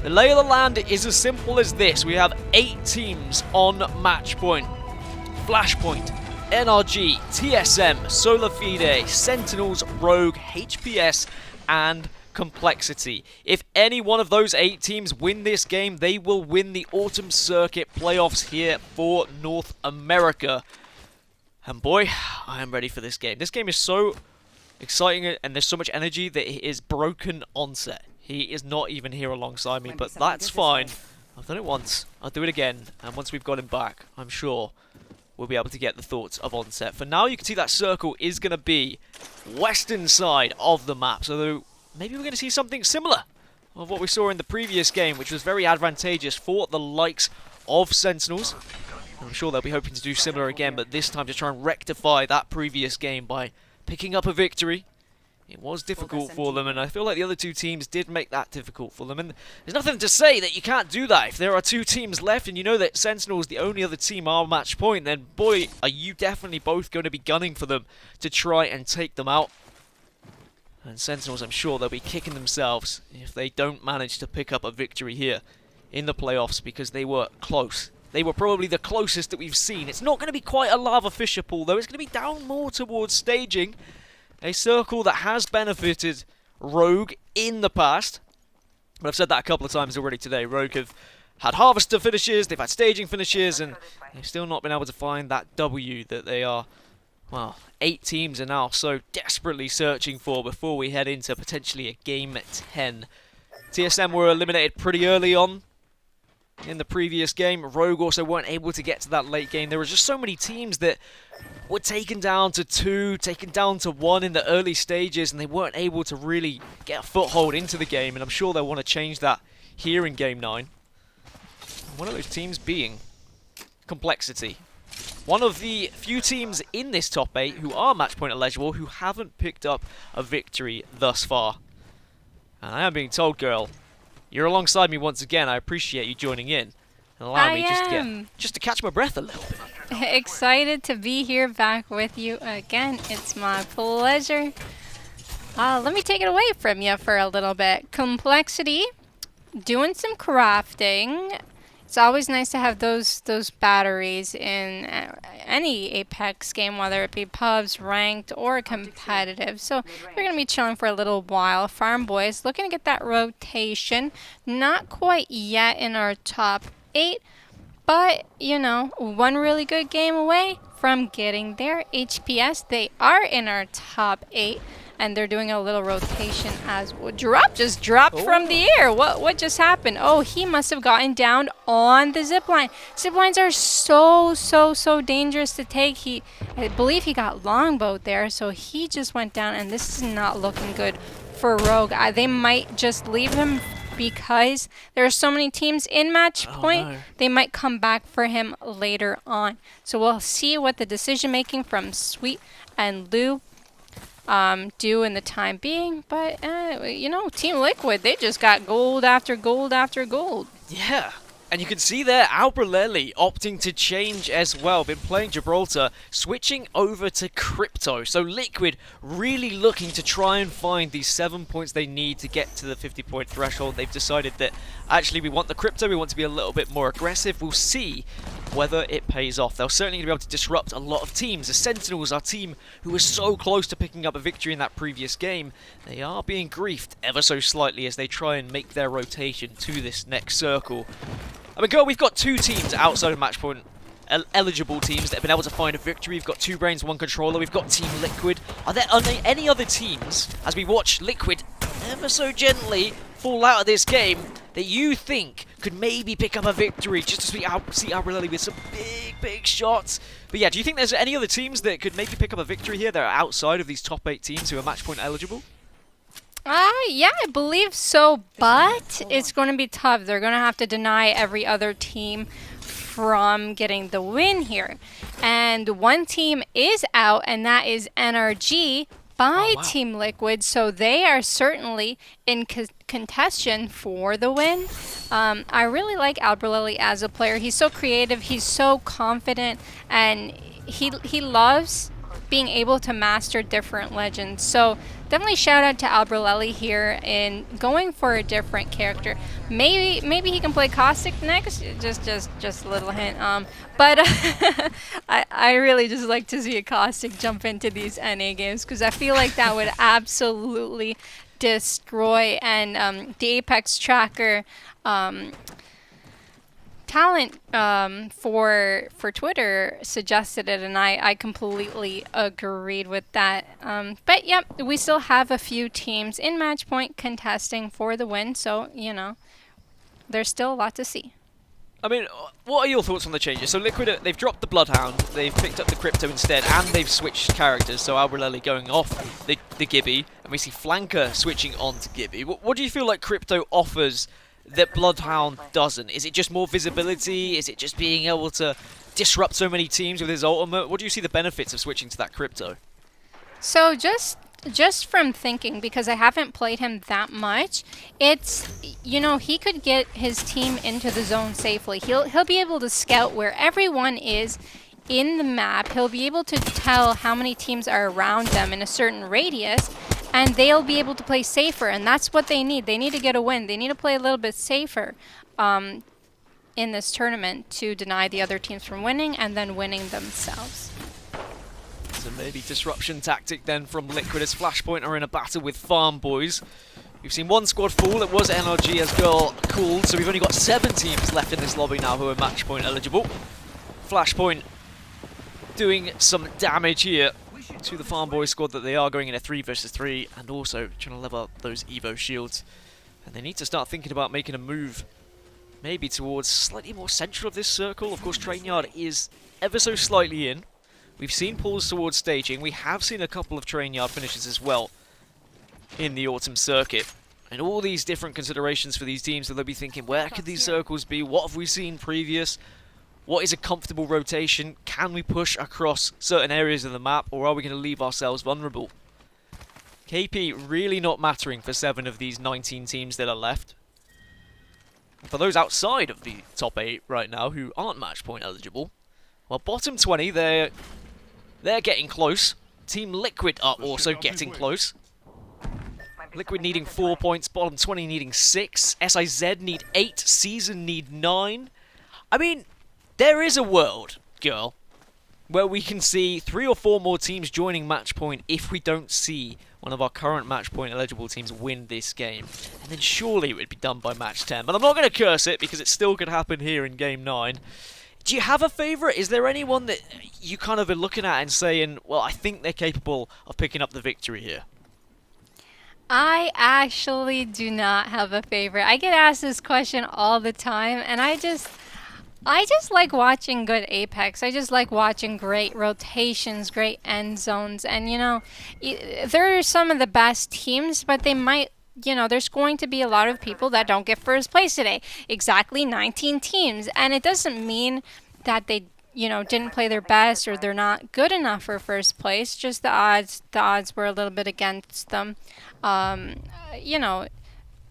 The lay of the land is as simple as this. We have 8 teams on match point. Flashpoint, NRG, TSM, Solar Fide, Sentinels, Rogue, HPS, and Complexity. If any one of those 8 teams win this game, they will win the Autumn Circuit playoffs here for North America. And boy, I am ready for this game. This game is so exciting and there's so much energy that it is broken onset. He is not even here alongside me, but that's fine. I've done it once, I'll do it again, and once we've got him back, I'm sure we'll be able to get the thoughts of onset. For now, you can see that circle is going to be western side of the map, so maybe we're going to see something similar of what we saw in the previous game, which was very advantageous for the likes of Sentinels. I'm sure they'll be hoping to do similar again, but this time to try and rectify that previous game by picking up a victory. It was difficult for them, and I feel like the other 2 teams did make that difficult for them. And there's nothing to say that you can't do that. If there are 2 teams left and you know that Sentinels, the only other team, are match point, then boy, are you definitely both going to be gunning for them to try and take them out. And Sentinels, I'm sure they'll be kicking themselves if they don't manage to pick up a victory here in the playoffs, because they were close. They were probably the closest that we've seen. It's not going to be quite a lava fisher pool, though. It's going to be down more towards staging. A circle that has benefited Rogue in the past. But I've said that a couple of times already today. Rogue have had Harvester finishes, they've had staging finishes, and they've still not been able to find that W that they are, well, 8 teams are now so desperately searching for before we head into potentially a game 10. TSM were eliminated pretty early on in the previous game. Rogue also weren't able to get to that late game. There were just so many teams that were taken down to 2, taken down to 1 in the early stages, and they weren't able to really get a foothold into the game, and I'm sure they'll want to change that here in Game 9. One of those teams being Complexity. One of the few teams in this top 8 who are match point eligible who haven't picked up a victory thus far. And I am being told, girl, you're alongside me once again. I appreciate you joining in. And allow me just to catch my breath a little bit. Excited to be here back with you again. It's my pleasure. Let me take it away from you for a little bit. Complexity, doing some crafting. It's always nice to have those batteries in any Apex game, whether it be pubs, ranked, or competitive. So we're going to be chilling for a little while. Farm Boys looking to get that rotation. Not quite yet in our top 8, but, you know, one really good game away from getting there. HPS, they are in our top 8. And they're doing a little rotation as well. Just dropped from the air. What just happened? Oh, he must have gotten down on the zipline. Ziplines are so dangerous to take. I believe he got longboat there, so he just went down, and this is not looking good for Rogue. They might just leave him because there are so many teams in match point. No. They might come back for him later on. So we'll see what the decision making from Sweet and Lou do in the time being, but you know, Team Liquid, they just got gold after gold after gold. Yeah, and you can see there Albrelelli opting to change as well. Been playing Gibraltar, switching over to Crypto. So Liquid really looking to try and find these 7 points they need to get to the 50-point threshold. They've decided that actually we want the Crypto, we want to be a little bit more aggressive. We'll see whether it pays off. They're certainly going to be able to disrupt a lot of teams. The Sentinels, our team who was so close to picking up a victory in that previous game, they are being griefed ever so slightly as they try and make their rotation to this next circle. I mean, girl, we've got 2 teams outside of match point eligible teams that have been able to find a victory. We've got 2 Brains, 1 Controller. We've got Team Liquid. Are there any other teams, as we watch Liquid ever so gently fall out of this game, that you think could maybe pick up a victory just to see Albrelelli with some big shots? But yeah, do you think there's any other teams that could maybe pick up a victory here that are outside of these top 8 teams who are match point eligible? Yeah, I believe so, but it's going to be tough. They're going to have to deny every other team from getting the win here. And one team is out, and that is NRG by Team Liquid, so they are certainly in contention for the win. I really like Albrelelli as a player. He's so creative, he's so confident, and he loves being able to master different legends. So definitely shout out to Albrelelli here in going for a different character. Maybe he can play Caustic next. Just a little hint. But I really just like to see a Caustic jump into these NA games because I feel like that would absolutely destroy. And the Apex tracker talent for Twitter suggested it, and I completely agreed with that. But yep, we still have a few teams in match point contesting for the win, so you know there's still a lot to see. I mean, what are your thoughts on the changes? So Liquid, they've dropped the Bloodhound, they've picked up the Crypto instead, and they've switched characters. So Albrelelli going off the Gibby, and we see Flanker switching on to Gibby. What do you feel like Crypto offers that Bloodhound doesn't? Is it just more visibility? Is it just being able to disrupt so many teams with his ultimate? What do you see the benefits of switching to that Crypto? So just from thinking, because I haven't played him that much, it's, you know, he could get his team into the zone safely. He'll be able to scout where everyone is in the map. He'll be able to tell how many teams are around them in a certain radius, and they'll be able to play safer, and that's what they need. They need to get a win. They need to play a little bit safer in this tournament to deny the other teams from winning and then winning themselves. So maybe disruption tactic then from Liquid as Flashpoint are in a battle with Farm Boys. We've seen one squad fall. It was NRG as Girl called, so we've only got 7 teams left in this lobby now who are match point eligible. Flashpoint doing some damage here to the Farm Boys squad that they are going in a 3 versus 3 and also trying to level up those Evo shields. And they need to start thinking about making a move maybe towards slightly more central of this circle. Of course, Train Yard is ever so slightly in. We've seen pulls towards staging. We have seen a couple of Train Yard finishes as well in the autumn circuit. And all these different considerations for these teams that they'll be thinking, where could these circles be? What have we seen previous? What is a comfortable rotation? Can we push across certain areas of the map, or are we going to leave ourselves vulnerable? KP really not mattering for 7 of these 19 teams that are left. For those outside of the top 8 right now who aren't match point eligible, well, bottom 20, they're getting close. Team Liquid are also getting close. Liquid needing 4 points, bottom 20 needing 6, SIZ need 8, Season need 9. I mean, there is a world, Girl, where we can see 3 or 4 more teams joining match point if we don't see one of our current match point eligible teams win this game. And then surely it would be done by match 10. But I'm not going to curse it because it still could happen here in game 9. Do you have a favourite? Is there anyone that you kind of are looking at and saying, well, I think they're capable of picking up the victory here? I actually do not have a favorite. I get asked this question all the time, and I just like watching good Apex. I just like watching great rotations, great end zones, and you know, there are some of the best teams, but they might, you know, there's going to be a lot of people that don't get first place today. Exactly 19 teams, and it doesn't mean that they, you know, didn't play their best or they're not good enough for first place. Just the odds were a little bit against them, you know,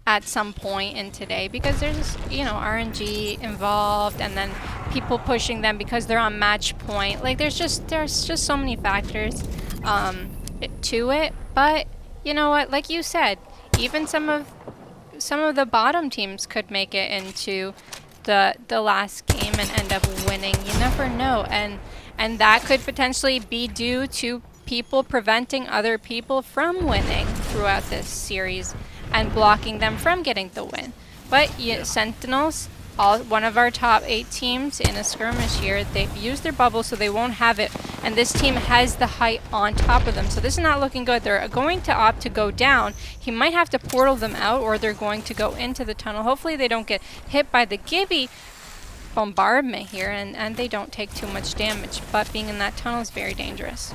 at some point in today, because there's, you know, RNG involved, and then people pushing them because they're on match point. Like there's just so many factors to it. But you know what? Like you said, even some of the bottom teams could make it into the last game and end up winning. You never know, and that could potentially be due to people preventing other people from winning throughout this series and blocking them from getting the win. But Sentinels, one of our top 8 teams in a skirmish here, they've used their bubble so they won't have it, and this team has the height on top of them, so this is not looking good. They're going to opt to go down. He might have to portal them out, or they're going to go into the tunnel. Hopefully they don't get hit by the Gibby bombardment here, and they don't take too much damage, but being in that tunnel is very dangerous.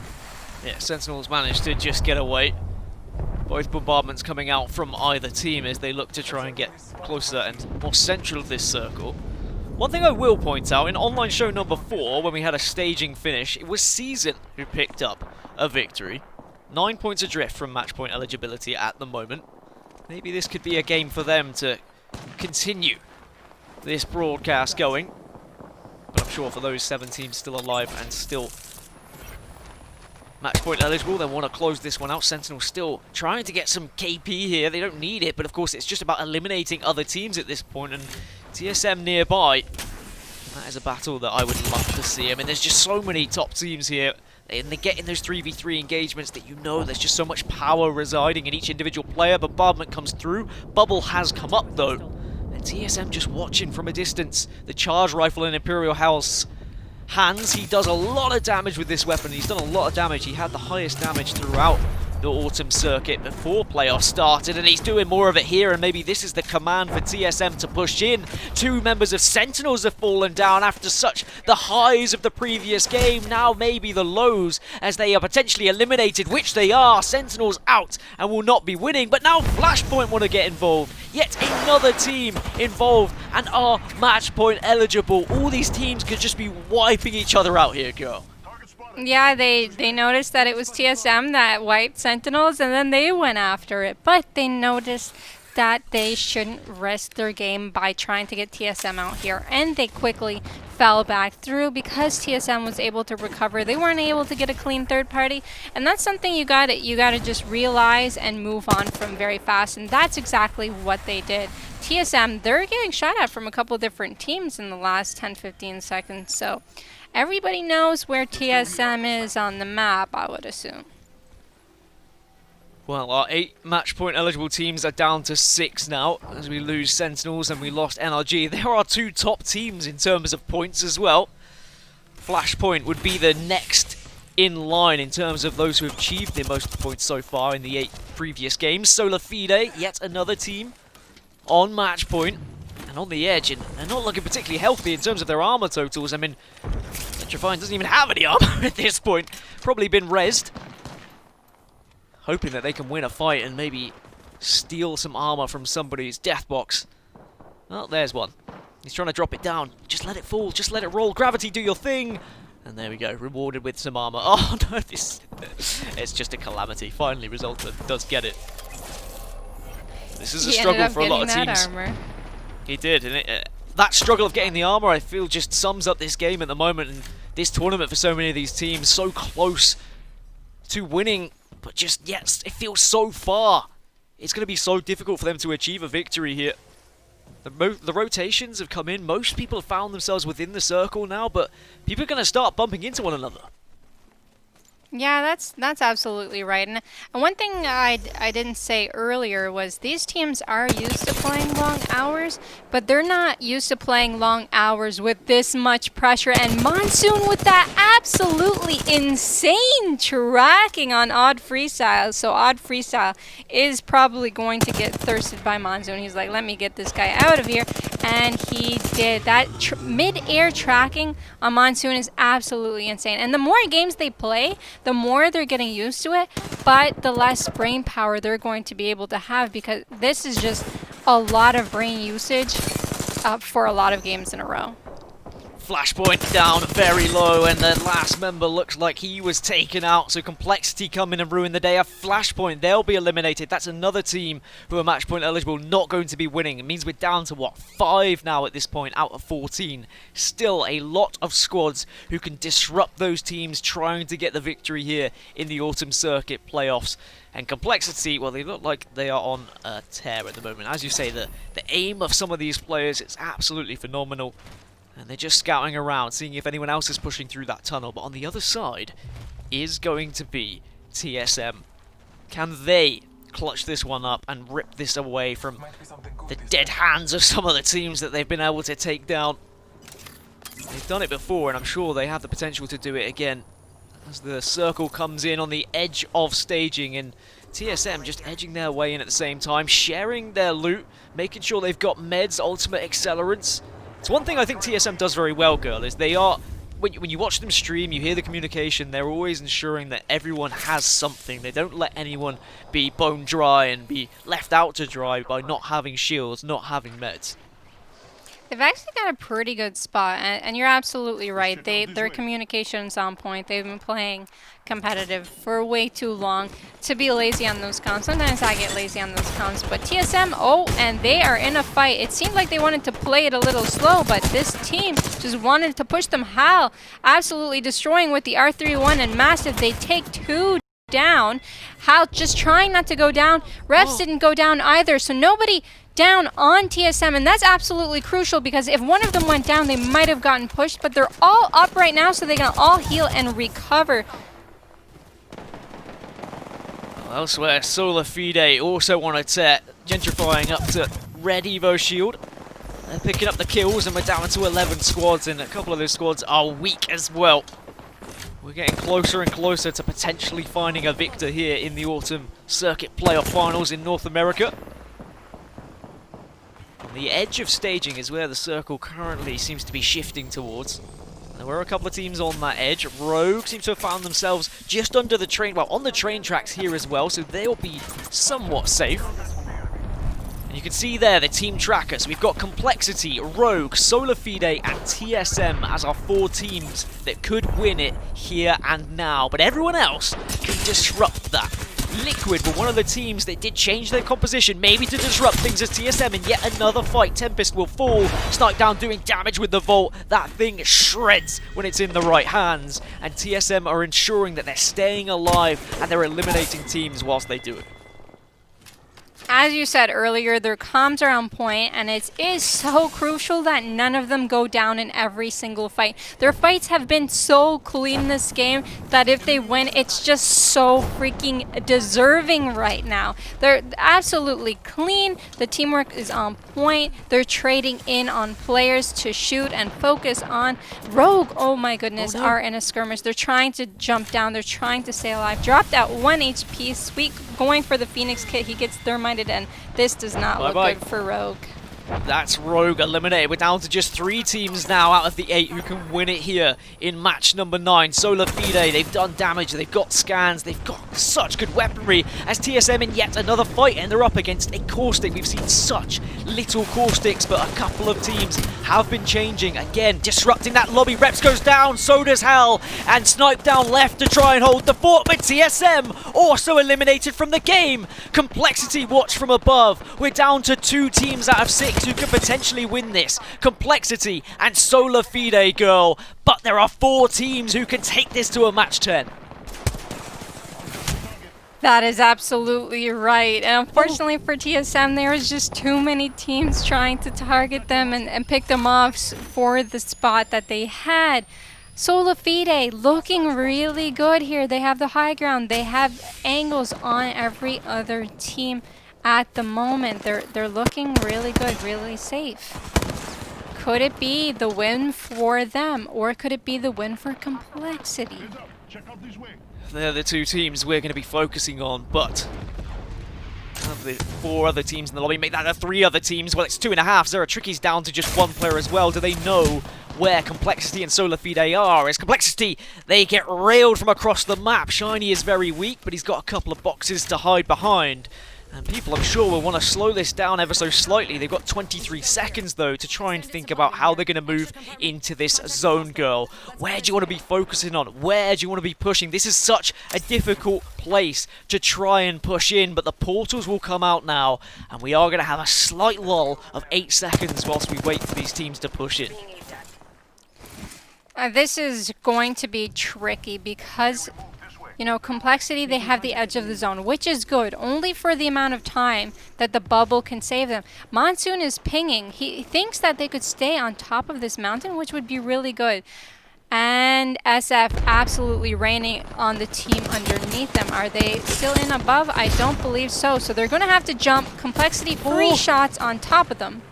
Yeah, Sentinels managed to just get away. Both bombardments coming out from either team as they look to try and get closer and more central of this circle. One thing I will point out, in online show number 4, when we had a staging finish, it was Season who picked up a victory. 9 points adrift from match point eligibility at the moment. Maybe this could be a game for them to continue this broadcast going. But I'm sure for those 7 teams still alive and still match point eligible. They want to close this one out. Sentinel still trying to get some KP here. They don't need it, but of course it's just about eliminating other teams at this point, and TSM nearby. That is a battle that I would love to see. I mean, there's just so many top teams here, and they get in those 3v3 engagements that you know there's just so much power residing in each individual player. Bombardment comes through. Bubble has come up though, and TSM just watching from a distance. The charge rifle in Imperial Hell's hands. He does a lot of damage with this weapon. He's done a lot of damage. He had the highest damage throughout the autumn circuit before playoffs started, and he's doing more of it here, and maybe this is the command for TSM to push in. 2 members of Sentinels have fallen down after such the highs of the previous game. Now maybe the lows as they are potentially eliminated, which they are. Sentinels out and will not be winning, but now Flashpoint want to get involved. Yet another team involved and are match point eligible. All these teams could just be wiping each other out here, girl. Yeah, they noticed that it was TSM that wiped Sentinels, and then they went after it. But they noticed that they shouldn't risk their game by trying to get TSM out here, and they quickly fell back through because TSM was able to recover. They weren't able to get a clean third party, and that's something you gotta just realize and move on from very fast, and that's exactly what they did. TSM, they're getting shot at from a couple different teams in the last 10-15 seconds, so everybody knows where TSM is on the map, I would assume. Well, our 8 match point eligible teams are down to 6 now as we lose Sentinels and we lost NRG. There are 2 top teams in terms of points as well. Flashpoint would be the next in line in terms of those who have achieved the most points so far in the 8 previous games. Solar Fide, yet another team on match point and on the edge, and they're not looking particularly healthy in terms of their armor totals. I mean, Electrifying doesn't even have any armor at this point. Probably been rezzed. Hoping that they can win a fight and maybe steal some armor from somebody's death box. Well, there's one. He's trying to drop it down. Just let it fall. Just let it roll. Gravity, do your thing. And there we go. Rewarded with some armor. Oh, no. It's just a calamity. Finally, Resulta does get it. This is a struggle for a lot of teams. Armor. He did. And that struggle of getting the armor, I feel, just sums up this game at the moment. And this tournament for so many of these teams. So close to winning. But just, yes, it feels so far. It's going to be so difficult for them to achieve a victory here. The rotations have come in. Most people have found themselves within the circle now, but people are going to start bumping into one another. Yeah, that's absolutely right. And one thing I didn't say earlier was these teams are used to playing long hours, but they're not used to playing long hours with this much pressure. And Monsoon with that absolutely insane tracking on Odd Freestyle. So Odd Freestyle is probably going to get thirsted by Monsoon. He's like, let me get this guy out of here. And he did. That mid-air tracking on Monsoon is absolutely insane. And the more games they play, the more they're getting used to it, but the less brain power they're going to be able to have, because this is just a lot of brain usage for a lot of games in a row. Flashpoint down very low, and the last member looks like he was taken out, so Complexity come in and ruin the day. A Flashpoint, they'll be eliminated. That's another team who are match point eligible, not going to be winning. It means we're down to, what, 5 now at this point out of 14. Still a lot of squads who can disrupt those teams trying to get the victory here in the Autumn Circuit playoffs. And Complexity, well, they look like they are on a tear at the moment. As you say, the aim of some of these players is absolutely phenomenal. And they're just scouting around, seeing if anyone else is pushing through that tunnel. But on the other side is going to be TSM. Can they clutch this one up and rip this away from the dead hands of some of the teams that they've been able to take down? They've done it before, and I'm sure they have the potential to do it again. As the circle comes in on the edge of staging, and TSM just edging their way in at the same time, sharing their loot, making sure they've got meds, ultimate accelerants. It's one thing I think TSM does very well, girl, is they are, when you watch them stream, you hear the communication, they're always ensuring that everyone has something. They don't let anyone be bone dry and be left out to dry by not having shields, not having meds. They've actually got a pretty good spot, and you're absolutely right. Their communication's on point. They've been playing competitive for way too long to be lazy on those comms. Sometimes I get lazy on those comms, but TSM, oh, and they are in a fight. It seemed like they wanted to play it a little slow, but this team just wanted to push them. Hal absolutely destroying with the R31 and Massive. They take 2 down. Hal just trying not to go down. Refs didn't go down either, so nobody down on TSM, and that's absolutely crucial because if one of them went down, they might have gotten pushed, but they're all up right now, so they can all heal and recover. Elsewhere, Solar Fide also wanted to gentrifying up to Red Evo Shield. They're picking up the kills, and we're down to 11 squads, and a couple of those squads are weak as well. We're getting closer and closer to potentially finding a victor here in the Autumn Circuit Playoff Finals in North America. The edge of staging is where the circle currently seems to be shifting towards. There were a couple of teams on that edge. Rogue seems to have found themselves just under the train, well, on the train tracks here as well, so they'll be somewhat safe. And you can see there the team trackers. We've got Complexity, Rogue, Solar Fide, and TSM as our 4 teams that could win it here and now. But everyone else can disrupt that. Liquid were one of the teams that did change their composition, maybe to disrupt things as TSM in yet another fight. Tempest will fall, Snipe Down doing damage with the Volt. That thing shreds when it's in the right hands, and TSM are ensuring that they're staying alive and they're eliminating teams whilst they do it. As you said earlier, their comms are on point, and it is so crucial that none of them go down in every single fight. Their fights have been so clean this game that if they win, it's just so freaking deserving right now. They're absolutely clean. The teamwork is on point. They're trading in on players to shoot and focus on. Rogue, oh my goodness, are in a skirmish. They're trying to jump down. They're trying to stay alive. Dropped at 1 HP. Sweet going for the Phoenix kit. He gets thermited, and this does not look good for Rogue. That's Rogue eliminated. We're down to just 3 teams now out of the 8 who can win it here in match number 9. Solar Fide, they've done damage, they've got scans, they've got such good weaponry as TSM in yet another fight, and they're up against a Caustic. We've seen such little Caustics, but a couple of teams have been changing. Again, disrupting that lobby. Reps goes down, so does Hal, and Snipe Down left to try and hold the fort, but TSM also eliminated from the game. Complexity watch from above. We're down to 2 teams out of 6 who could potentially win this. Complexity and Solar Fide, girl. But there are 4 teams who can take this to a match 10. That is absolutely right. And unfortunately for TSM, there was just too many teams trying to target them and pick them off for the spot that they had. Solar Fide looking really good here. They have the high ground. They have angles on every other team. At the moment, they're looking really good, really safe. Could it be the win for them, or could it be the win for Complexity? They're the 2 teams we're going to be focusing on, but of the 4 other teams in the lobby, make that the 3 other teams. Well, it's 2.5. Zero Tricky's down to just 1 player as well. Do they know where Complexity and Solar Fide are? As Complexity, they get railed from across the map. Shiny is very weak, but he's got a couple of boxes to hide behind. And people, I'm sure, will want to slow this down ever so slightly. They've got 23 seconds, though, to try and think about how they're going to move into this zone, girl. Where do you want to be focusing on? Where do you want to be pushing? This is such a difficult place to try and push in, but the portals will come out now, and we are going to have a slight lull of 8 seconds whilst we wait for these teams to push in. This is going to be tricky because, you know, Complexity, they have the edge of the zone, which is good, only for the amount of time that the bubble can save them. Monsoon is pinging. He thinks that they could stay on top of this mountain, which would be really good. And SF absolutely raining on the team underneath them. Are they still in above? I don't believe so. So they're going to have to jump. Complexity, 3 shots on top of them.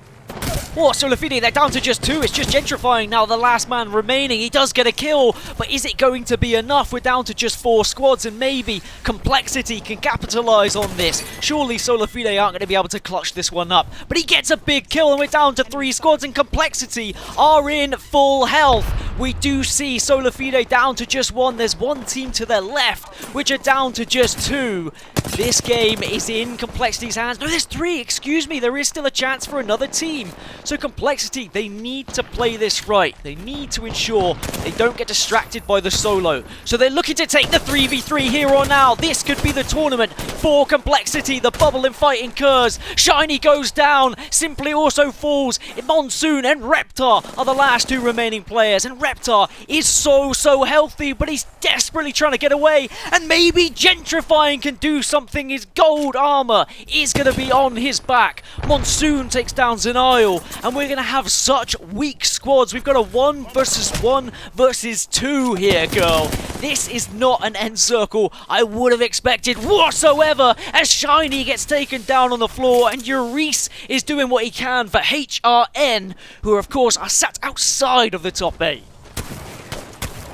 Oh, Solar Fide, they're down to just 2. It's just gentrifying now, the last man remaining. He does get a kill, but is it going to be enough? We're down to just 4 squads, and maybe Complexity can capitalize on this. Surely Solar Fide aren't going to be able to clutch this one up, but he gets a big kill, and we're down to 3 squads, and Complexity are in full health. We do see Solar Fide down to just 1. There's 1 team to their left, which are down to just 2. This game is in Complexity's hands. No, there's 3, excuse me. There is still a chance for another team So Complexity, they need to play this right. They need to ensure they don't get distracted by the solo. So they're looking to take the 3v3 here or now. This could be the tournament for Complexity. The bubble and fight incurs. Shiny goes down. Simply also falls. Monsoon and Reptar are the last two remaining players. And Reptar is so healthy, but he's desperately trying to get away. And maybe Gentrifying can do something. His gold armor is going to be on his back. Monsoon takes down Zenile, and we're going to have such weak squads. We've got a 1 versus 2 here, girl. This is not an end circle I would have expected whatsoever, as Shiny gets taken down on the floor, and Eureece is doing what he can for HRN, who of course are sat outside of the top 8.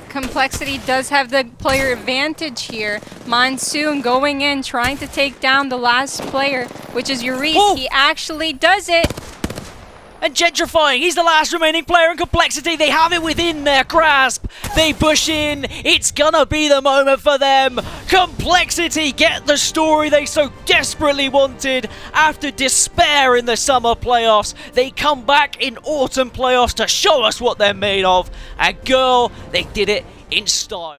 Complexity does have the player advantage here. Monsoon going in, trying to take down the last player, which is Eureece. Oh! He actually does it. And Gentrifying, he's the last remaining player in Complexity. They have it within their grasp. They push in. It's gonna be the moment for them. Complexity get the story they so desperately wanted. After despair in the summer playoffs, they come back in autumn playoffs to show us what they're made of. And girl, they did it in style.